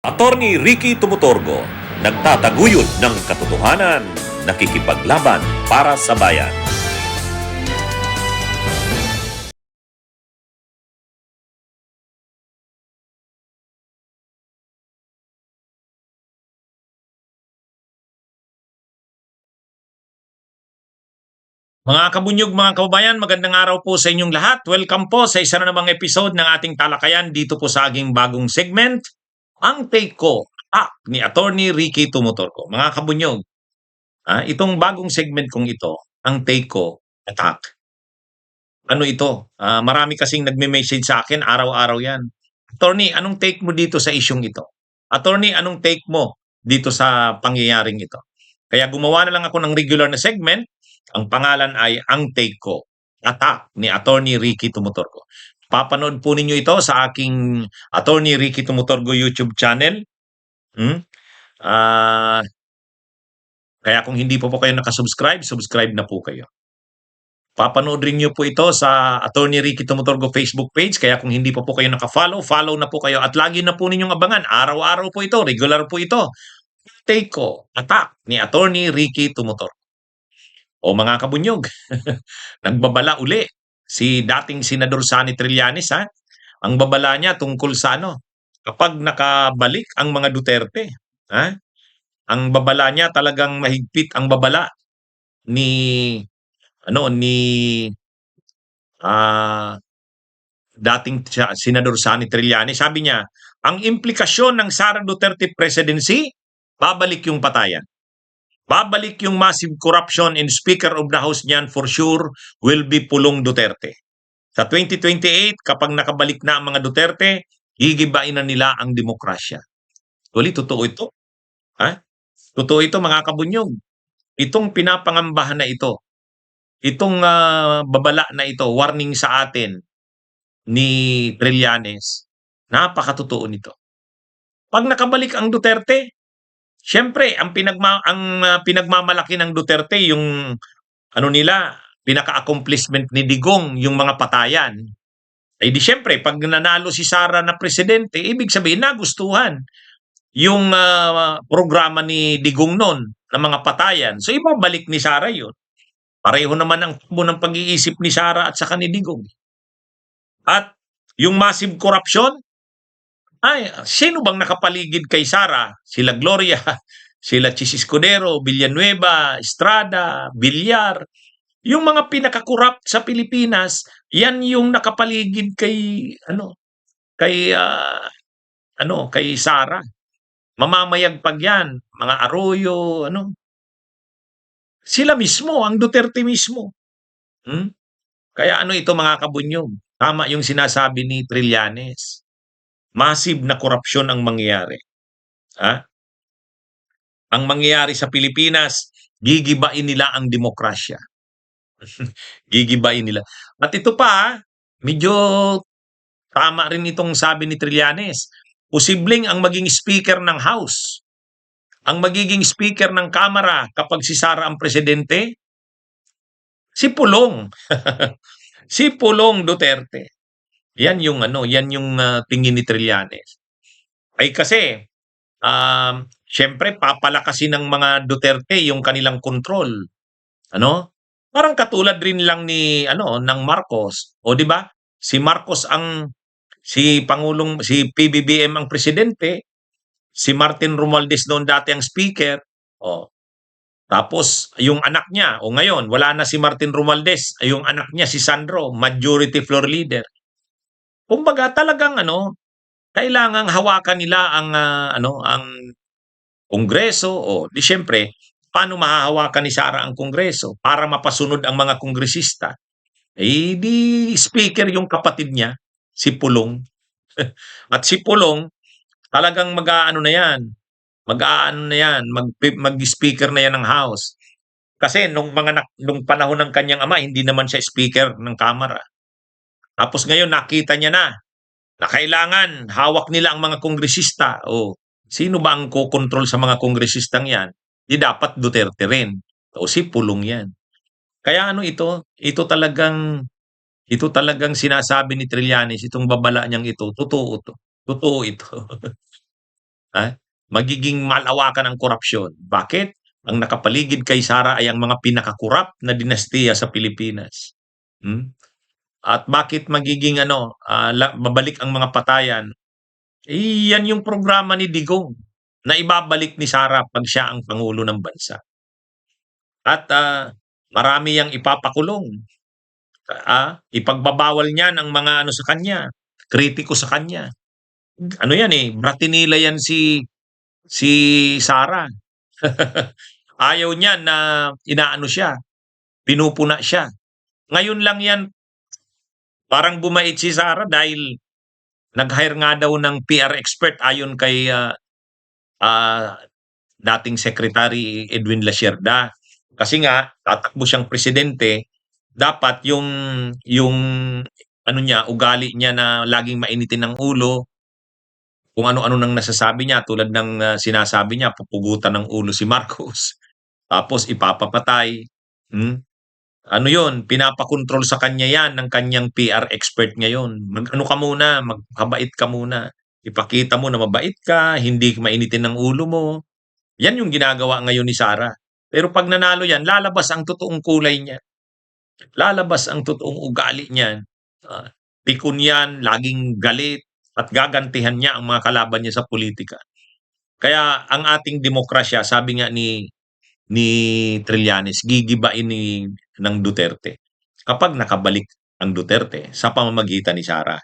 Attorney Ricky Tumutorgo, nagtataguyod ng katotohanan, nakikipaglaban para sa bayan. Mga kabunyog, mga kababayan, magandang araw po sa inyong lahat. Welcome po sa isa na namang episode ng ating talakayan dito po sa aking bagong segment, Ang Take Ko, ni Attorney Ricky Tumutorco. Mga kabunyog, itong bagong segment kong ito, Ang Take Ko, Attack. Ano ito? Marami kasing nagme-message sa akin, araw-araw yan. Attorney, anong take mo dito sa isyong ito? Attorney, anong take mo dito sa pangyayaring ito? Kaya gumawa na lang ako ng regular na segment. Ang pangalan ay Ang Take Ko, Attack ni Attorney Ricky Tumutorco. Papanood po ninyo ito sa aking Attorney Ricky Tumutorco YouTube channel. Kaya kung hindi po kayo nakasubscribe, subscribe na po kayo. Papanood rin nyo po ito sa Attorney Ricky Tumutorco Facebook page. Kaya kung hindi po kayo nakafollow, follow na po kayo. At lagi na po ninyong abangan. Araw-araw po ito, regular po ito. Take Ko, Attack ni Attorney Ricky Tumutorco. O mga kabunyog, nagbabala uli si dating Senador Sonny Trillanes. Ang babala niya tungkol sa kapag nakabalik ang mga Duterte. Ang babala niya talagang mahigpit ang babala ni dating Senador Sonny Trillanes. Sabi niya, ang implikasyon ng Sara Duterte presidency, babalik yung patayan. Babalik yung massive corruption in Speaker of the House niyan, for sure will be Pulong Duterte. Sa 2028, kapag nakabalik na ang mga Duterte, gigibain na nila ang demokrasya. Actually, totoo ito. Totoo ito, mga kabunyog. Itong pinapangambahan na ito, itong babala na ito, warning sa atin ni Trillanes, napakatotoo nito. Pag nakabalik ang Duterte, siyempre, ang pinagmamalaki ng Duterte, yung pinaka-accomplishment ni Digong, yung mga patayan. Ay di siyempre, pag nanalo si Sara na presidente, ibig sabihin nagustuhan yung programa ni Digong noon ng mga patayan. So ibabalik ni Sara yun. Pareho naman ang takbo ng pag-iisip ni Sara at saka ni Digong. At yung massive corruption, ay, sino bang nakapaligid kay Sara? Sila Gloria, sila Chis Escudero, Villanueva, Estrada, Villar. Yung mga pinaka-corrupt sa Pilipinas, yan yung nakapaligid kay kay Sara. Mamamayagpag yan, mga Arroyo, Sila mismo, ang Duterte mismo. Kaya ito, mga kabunyog, tama yung sinasabi ni Trillanes. Massive na korupsyon ang mangyayari. Ang mangyayari sa Pilipinas, gigibain nila ang demokrasya. Gigibain nila. At ito pa, medyo tama rin itong sabi ni Trillanes. Posibleng ang maging speaker ng House, ang magiging speaker ng Kamara kapag si Sara ang presidente, si Pulong. Si Pulong Duterte. Yan yung tingin ni Trillanes. Ay kasi syempre papalakasin ng mga Duterte yung kanilang control. Parang katulad rin lang ng Marcos. O di ba? Si Marcos si PBBM ang presidente, si Martin Romualdez noon dati ang speaker. Tapos yung anak niya, ngayon wala na si Martin Romualdez, yung anak niya si Sandro, majority floor leader. Kumbaga talagang kailangang hawakan nila ang Kongreso. Di syempre, paano mahahawakan ni Sara ang Kongreso para mapasunod ang mga kongresista? Di speaker yung kapatid niya, si Pulong. At si Pulong, talagang mag-speaker na yan ng House. Kasi nung panahon ng kanyang ama, hindi naman siya speaker ng Kamara. Tapos ngayon nakita niya na kailangan hawak nila ang mga kongresista. Sino ba ang kokontrol sa mga kongresistang yan? Di dapat Duterte rin. Si Pulong yan. Kaya ito talagang sinasabi ni Trillanes, itong babala niyang ito, totoo ito. magiging malawakan ang korupsyon. Bakit? Ang nakapaligid kay Sara ay ang mga pinakakurap na dinastiya sa Pilipinas. Hmm? At bakit magiging babalik ang mga patayan? Yan yung programa ni Digong na ibabalik ni Sara pag siya ang pangulo ng bansa. At marami yang ipapakulong. Ipagbabawal niya ng mga sa kanya, kritiko sa kanya. Ano yan bratinila yan si Sara. Ayaw niya na inaano siya, pinupuna siya. Ngayon lang yan, parang bumait si Sara dahil nag-hire nga daw ng PR expert ayon kay dating Secretary Edwin Lacierda. Kasi nga, tatakbo siyang presidente, dapat yung ugali niya na laging mainitin ng ulo, kung ano-ano nang nasasabi niya, tulad ng sinasabi niya, pupugutan ng ulo si Marcos, tapos ipapapatay. Ano yon, pinapakontrol sa kanya yan ng kanyang PR expert ngayon. Mag-ano ka muna, magpabait ka muna. Ipakita mo na mabait ka, hindi mainitin ng ulo mo. Yan yung ginagawa ngayon ni Sara. Pero pag nanalo yan, lalabas ang totoong kulay niya. Lalabas ang totoong ugali niya. Pikon yan, laging galit, at gagantihan niya ang mga kalaban niya sa politika. Kaya ang ating demokrasya, sabi nga ni Trillanes, gigibain ng Duterte kapag nakabalik ang Duterte sa pamamagitan ni Sara.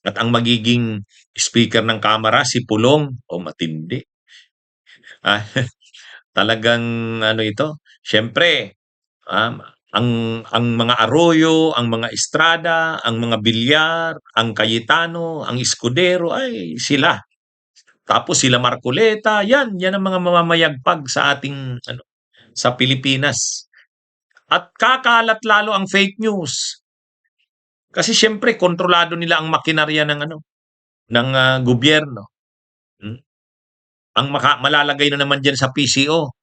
At ang magiging speaker ng Kamara, si Pulong, matindi. Talagang ito, syempre, ang mga Arroyo, ang mga Estrada, ang mga Villar, ang Cayetano, ang Escudero, ay sila. Tapos sila Marcoleta, yan ang mga mamamayagpag sa ating sa Pilipinas. At kakalat lalo ang fake news. Kasi syempre kontrolado nila ang makinarya ng gobyerno. Ang malalagay na naman diyan sa PCO,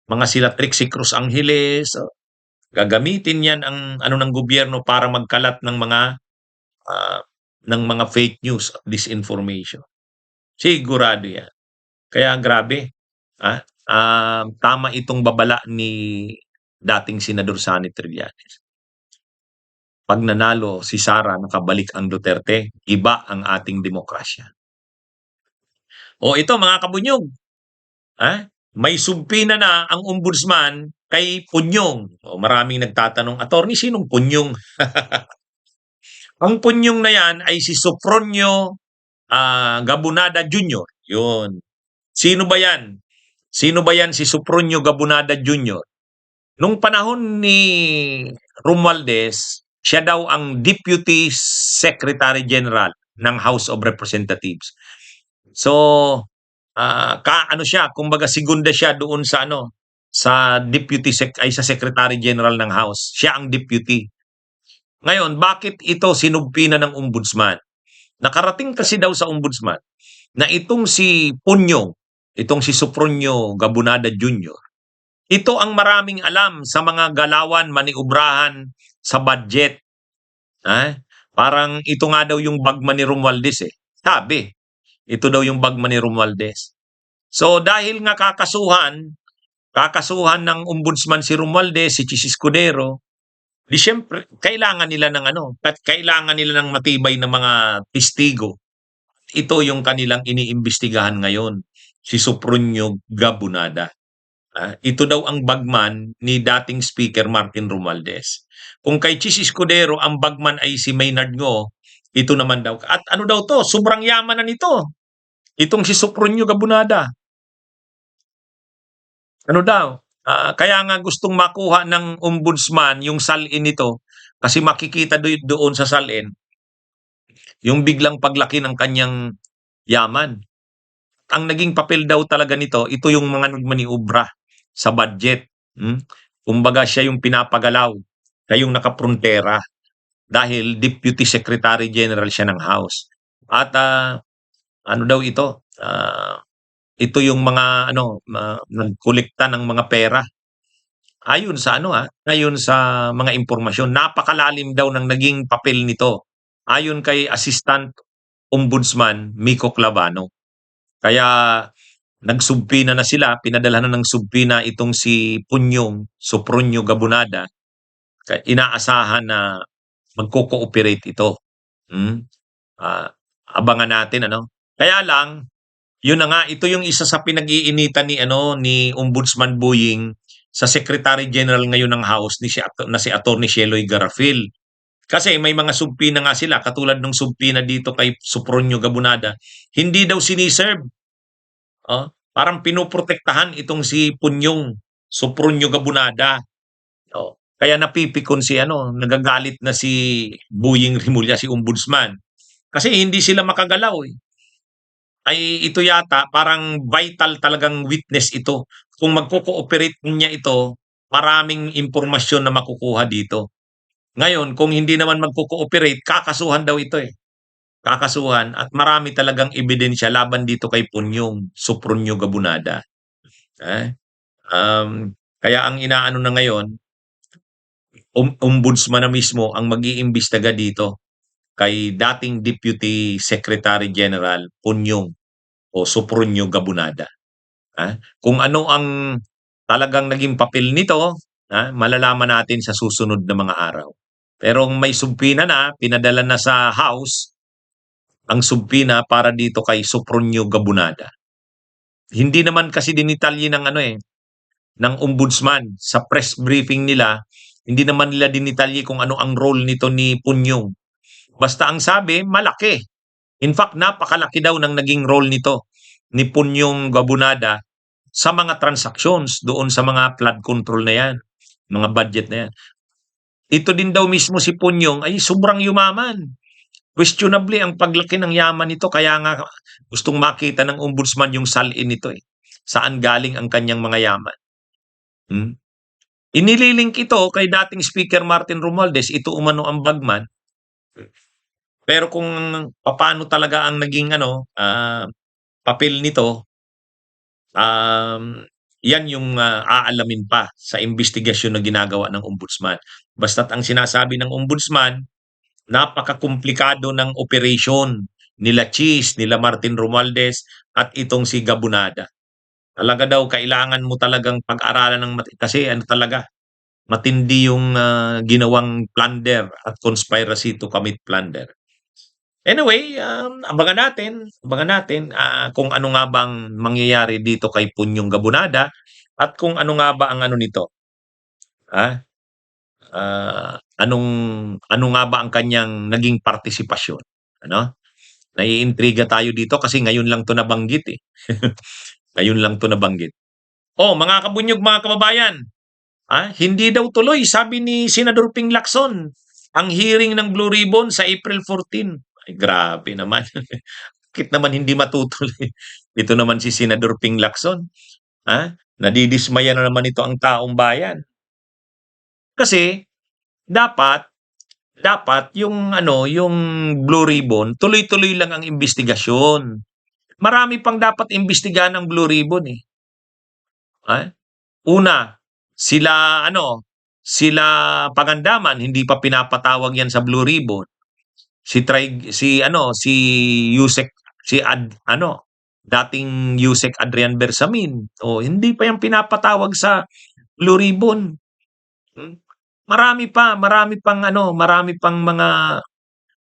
mga sila Trixie Cruz Angeles, gagamitin yan ang ng gobyerno para magkalat ng mga fake news at disinformation. Sigurado yan. Kaya grabe. Tama itong babala ni dating Senador Sonny Trillanes. Pag nanalo si Sara, nakabalik ang Duterte, iba ang ating demokrasya. Ito mga kabunyog, may sumpina na ang ombudsman kay Punyong. Maraming nagtatanong, attorney, sinong Punyong? Ang Punyong na yan ay si Sofronio Gabunada Jr. Yun. Sino ba yan? Sino ba yan si Sofronio Gabunada Jr.? Nung panahon ni Romualdez, siya daw ang Deputy Secretary General ng House of Representatives. So, siya, kumbaga segunda siya doon sa sa sa Secretary General ng House. Siya ang deputy. Ngayon, bakit ito sinumpina ng ombudsman? Nakarating kasi daw sa ombudsman na itong si Punyong, itong si Sofronio Gabunada Jr., ito ang maraming alam sa mga galawan, maniubrahan sa budget. Parang ito nga daw yung bagman ni Romualdez Sabi, ito daw yung bagman ni Romualdez. So dahil nga kakasuhan ng ombudsman si Romualdez, si Chis Escudero, di syempre kailangan nila ng matibay na mga testigo. Ito yung kanilang iniimbestigahan ngayon, si Sofronio Gabunada. Ito daw ang bagman ni dating Speaker Martin Romualdez. Kung kay Chis Escudero ang bagman ay si Maynard Ngo, ito naman daw. At daw to, sobrang yaman na nito. Itong si Sofronio Gabunada. Kaya nga gustong makuha ng ombudsman yung salin nito kasi makikita doon sa salin yung biglang paglaki ng kanyang yaman. Ang naging papel daw talaga nito, ito yung mga nagmaniubra sa budget. Kumbaga siya yung pinapagalaw, siya yung nakaprontera dahil Deputy Secretary General siya ng House. At ito yung mga nagkolekta ng mga pera. Ayon sa ayon sa mga impormasyon, napakalalim daw ng naging papel nito. Ayon kay Assistant Ombudsman Miko Clavano. Kaya nagsubpina na sila, pinadala na ng subpina itong si Sopronio Gabunada. Inaasahan na magko-cooperate ito. Hmm, ah, Abangan natin ano. Kaya lang, yun na nga, ito yung isa sa pinag-iinitan ni Ombudsman Boying sa Secretary General ngayon ng House na si Attorney Sheloy Garafil. Kasi may mga subpina nga sila, katulad ng subpina dito kay Sopronio Gabunada, hindi daw siniserve. Parang pinoprotektahan itong si Sopronio Gabunada. Kaya napipikon nagagalit na si Boying Rimulya, si Ombudsman. Kasi hindi sila makagalaw eh. Ay ito yata parang vital talagang witness ito. Kung magko-cooperate niya ito, maraming impormasyon na makukuha dito. Ngayon, kung hindi naman magko-cooperate, kakasuhan daw ito eh. Kakasuhan at marami talagang ebidensya laban dito kay Sopronio Gabunada. Eh? Kaya ang inaano na ngayon, ombudsman na mismo ang mag-iimbestiga dito kay dating Deputy Secretary General Sopronio Gabunada. Kung ano ang talagang naging papel nito, malalaman natin sa susunod na mga araw. Pero may subpina na, pinadala na sa House ang subpina para dito kay Sopronio Gabunada. Hindi naman kasi dinitalye ng ombudsman sa press briefing nila, hindi naman nila dinitalye kung ano ang role nito ni Punyong. Basta ang sabi, malaki. In fact, napakalaki daw ng naging role nito ni Punyong Gabunada sa mga transactions doon sa mga flood control na yan, mga budget na yan. Ito din daw mismo si Punyong ay sobrang yumaman. Questionably ang paglaki ng yaman nito, kaya nga gustong makita ng ombudsman yung salin nito eh. Saan galing ang kanyang mga yaman? Inililink ito kay dating Speaker Martin Romualdez, ito umano ang bagman. Pero kung paano talaga ang naging papel nito, yan yung aalamin pa sa investigasyon na ginagawa ng ombudsman. Basta't ang sinasabi ng ombudsman, napaka-komplikado ng operation nila Cheese, nila Martin Romualdez at itong si Gabunada. Talaga daw kailangan mo talagang pag-aralan kasi talaga matindi yung ginawang plunder at conspiracy to commit plunder. Anyway, abangan natin kung ano nga bang mangyayari dito kay Punyong Gabunada at kung ano nga ba ang nito. Ano nga ba ang kanyang naging partisipasyon? Naiintriga tayo dito kasi ngayon lang 'to nabanggit eh. Ngayon lang 'to nabanggit. Mga kabunyog, mga kababayan, hindi daw tuloy, sabi ni Senador Ping Lacson, ang hearing ng Blue Ribbon sa April 14. Ay, grabe naman. Bakit naman hindi matutuloy? Ito naman si Senador Ping Lacson. Nadidismaya na naman ito ang taong bayan. Kasi dapat yung yung Blue Ribbon, tuloy-tuloy lang ang investigasyon. Marami pang dapat imbestigahan ng Blue Ribbon eh. Una, sila Pangandaman, hindi pa pinapatawag yan sa Blue Ribbon. Dating Yusek Adrian Bersamin, hindi pa yan pinapatawag sa Blue Ribbon. Marami pang mga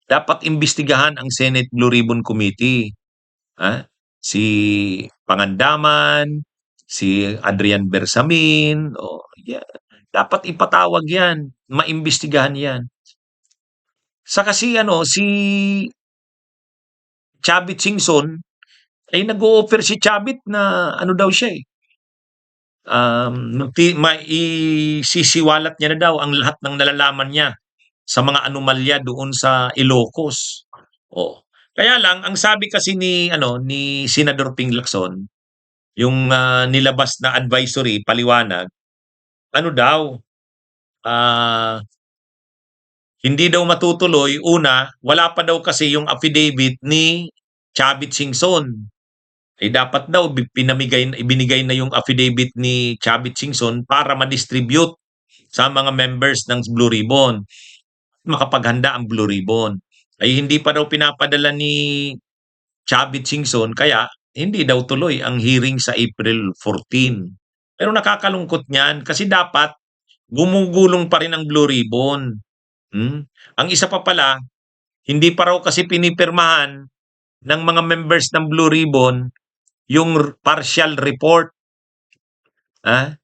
dapat imbestigahan ang Senate Blue Ribbon Committee. Si Pangandaman, si Adrian Bersamin, dapat ipatawag yan, maimbestigahan yan. Saka si Chavit Singson, ay nag-o-offer si Chavit na daw siya eh. Isisiwalat niya na daw ang lahat ng nalalaman niya sa mga anomalya doon sa Ilocos. Kaya lang ang sabi kasi ni Senador Ping Lacson, yung nilabas na advisory paliwanag, hindi daw matutuloy. Una, wala pa daw kasi yung affidavit ni Chavit Singson. Dapat daw ibinigay na yung affidavit ni Chavit Singson para ma-distribute sa mga members ng Blue Ribbon. Makapaghanda ang Blue Ribbon. Hindi pa daw pinapadala ni Chavit Singson, kaya hindi daw tuloy ang hearing sa April 14. Pero nakakalungkot niyan kasi dapat gumugulong pa rin ang Blue Ribbon. Ang isa pa pala, hindi pa raw kasi pinipirmahan ng mga members ng Blue Ribbon yung partial report. Ang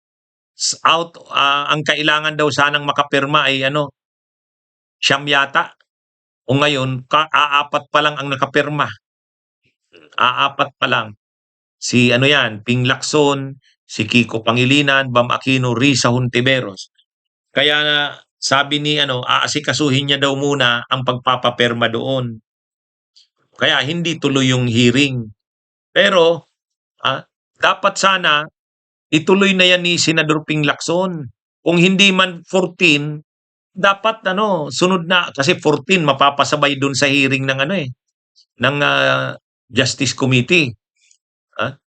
kailangan daw sanang makapirma ay siyam yata. O ngayon, aapat pa lang ang nakapirma. Aapat pa lang. Si Ping Lacson, si Kiko Pangilinan, Bam Aquino, Risa Hontiveros. Kaya sabi ni aasikasuhin niya daw muna ang pagpapapirma doon. Kaya hindi tuloy yung hearing. Pero dapat sana ituloy na yan ni Senador Ping Lacson. Kung hindi man 14, dapat sunod na kasi 14 mapapasabay doon sa hearing ng ng Justice Committee.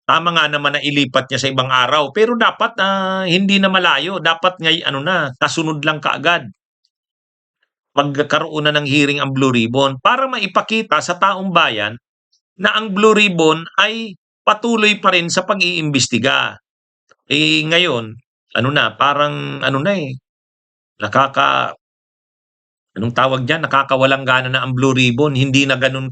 Tama nga naman na ilipat niya sa ibang araw, pero dapat hindi na malayo, dapat kasunod lang kaagad. Magkakaroon na ng hearing ang Blue Ribbon para maipakita sa taong bayan na ang Blue Ribbon ay patuloy pa rin sa pag-iimbestiga. Ngayon, parang anong tawag diyan, nakakawalang gana na ang Blue Ribbon, hindi na ganun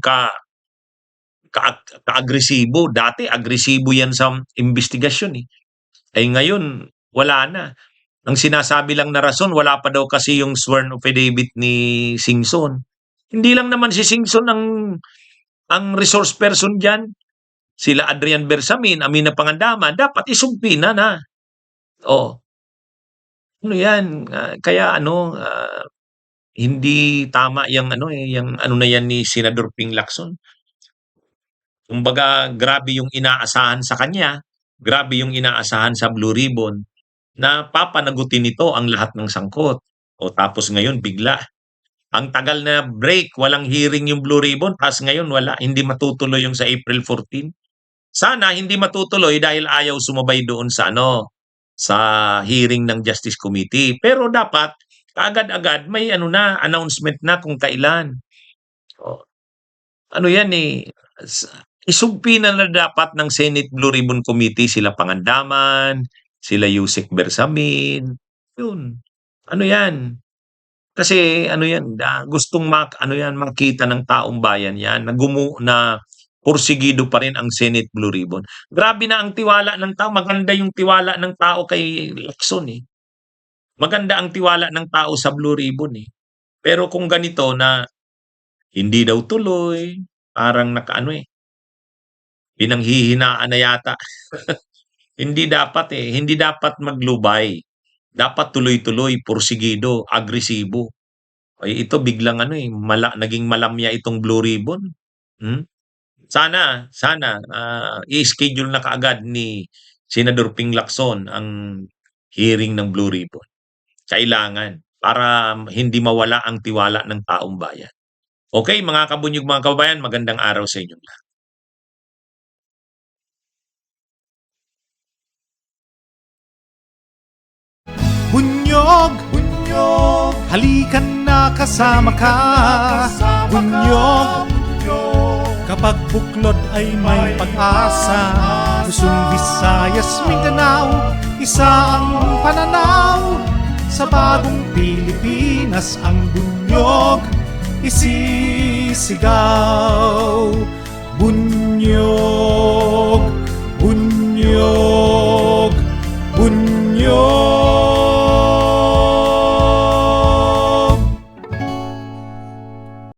ka-agresibo. Dati agresibo yan sa investigasyon ngayon wala na. Ang sinasabi lang na rason, wala pa daw kasi yung sworn affidavit ni Singson. Hindi lang naman si Singson ang resource person diyan. Sila Adrian Bersamin, Amina Pangandaman, dapat isumpi na. Yan, kaya hindi tama yung na yan ni Senador Ping Lacson. Kumbaga, grabe yung inaasahan sa kanya, grabe yung inaasahan sa Blue Ribbon na papanagutin nito ang lahat ng sangkot. Tapos ngayon bigla. Ang tagal na break, walang hearing yung Blue Ribbon, tapos ngayon wala, hindi matutuloy yung sa April 14. Sana hindi matutuloy dahil ayaw sumabay doon sa sa hearing ng Justice Committee. Pero dapat agad-agad may announcement na kung kailan. Isugpi na dapat ng Senate Blue Ribbon Committee sila Pangandaman, sila Yusek Bersamin. Yun. Kasi gustong makita ng taong bayan yan na porsigido pa rin ang Senate Blue Ribbon. Grabe na ang tiwala ng tao. Maganda yung tiwala ng tao kay Lacson Maganda ang tiwala ng tao sa Blue Ribbon Pero kung ganito na hindi daw tuloy, parang pinanghihinaan na yata. Hindi dapat hindi dapat maglubay. Dapat tuloy-tuloy, porsigido, agresibo. Ito biglang naging malamya itong Blue Ribbon. Sana i-schedule na kaagad ni Senador Ping Lacson ang hearing ng Blue Ribbon. Kailangan para hindi mawala ang tiwala ng taong bayan. Okay, mga kabunyog, mga kababayan, magandang araw sa inyo lahat. Bunyog, bunyog, halikan na kasama ka. Bunyog, kapag buklod ay may pag-asa. Luzon, Visayas, Mindanao, isa ang pananaw. Sa bagong Pilipinas ang bunyog isisigaw.